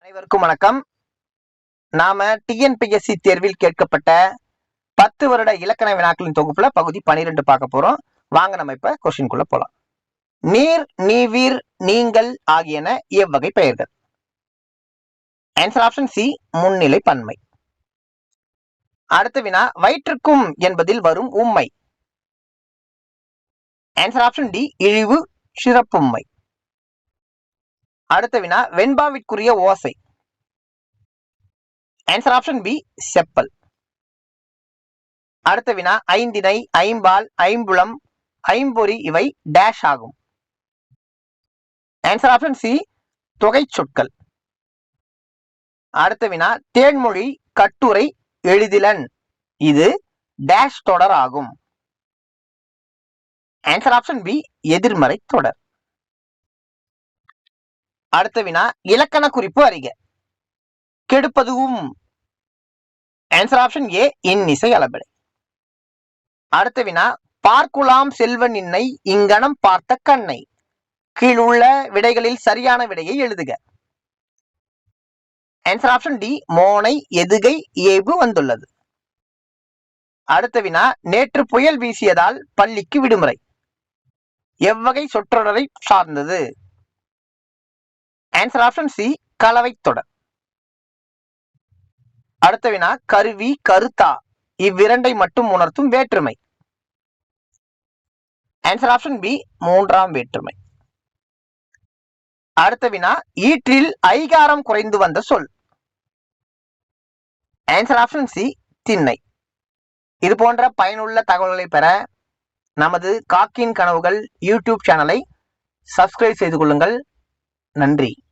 அனைவருக்கும் வணக்கம். நாம டிஎன்பிஎஸ்சி தேர்வில் கேட்கப்பட்ட 10 வருட இலக்கண வினாக்களின் தொகுப்புல பகுதி 12 பார்க்க போறோம். வாங்க நம்ம இப்ப கொஸ்டின்குள்ள போலாம். நீர், நீவீர், நீங்கள் ஆகியன எவ்வகை பெயர்கள்? ஆன்சர் ஆப்ஷன் சி, முன்னிலை பன்மை. அடுத்த வினா, வயிற்றுக்கும் என்பதில் வரும் உம்மை. ஆன்சர் ஆப்ஷன் டி, இழிவு சிறப்பும்மை. அடுத்த வினா, வெண்பாவிற்குரிய ஓசை. ஆன்சர் ஆப்ஷன் பி, செப்பல். அடுத்த வினா, ஐந்திணை, ஐம்பால், ஐம்புலம், ஐம்பொறி இவை டேஷ் ஆகும். ஆன்சர் ஆப்ஷன் சி, தொகை சொற்கள். அடுத்த வினா, தேன்மொழி, கட்டுரை, எழுதிலன் இது டேஷ் தொடர் ஆகும். ஆன்சர் ஆப்ஷன் பி, எதிர்மறை தொடர். அடுத்த வினா, இலக்கண குறிப்பு அறிக. கெடுப்பதுவும். ஆன்சர் ஆப்ஷன் ஏ, இன்னிசை அளபெடை. அடுத்த வினா, பார்க்குலாம் செல்வ நின்னை இங்கனம் பார்த்த கண்ணை. கீழுள்ள விடைகளில் சரியான விடையை எழுதுக. ஆன்சர் ஆப்ஷன் டி, மோனை எதுகை ஏபு வந்துள்ளது. அடுத்த வினா, நேற்று புயல் வீசியதால் பள்ளிக்கு விடுமுறை. எவ்வகை சொற்றொடரை சார்ந்தது? ஆன்சர் ஆப்ஷன் சி, கலவை தொடர். அடுத்த வினா, கருவி, கருத்தா இவ்விரண்டை மட்டும் உணர்த்தும் வேற்றுமை. ஆன்சர் ஆப்ஷன் பி, மூன்றாம் வேற்றுமை. அடுத்த வினா, ஈற்றில் ஐகாரம் குறைந்து வந்த சொல். ஆன்சர் ஆப்ஷன் சி, திண்ணை. இது போன்ற பயனுள்ள தகவல்களை பெற நமது காக்கின் கனவுகள் யூடியூப் சேனலை சப்ஸ்கிரைப் செய்து கொள்ளுங்கள். நன்றி.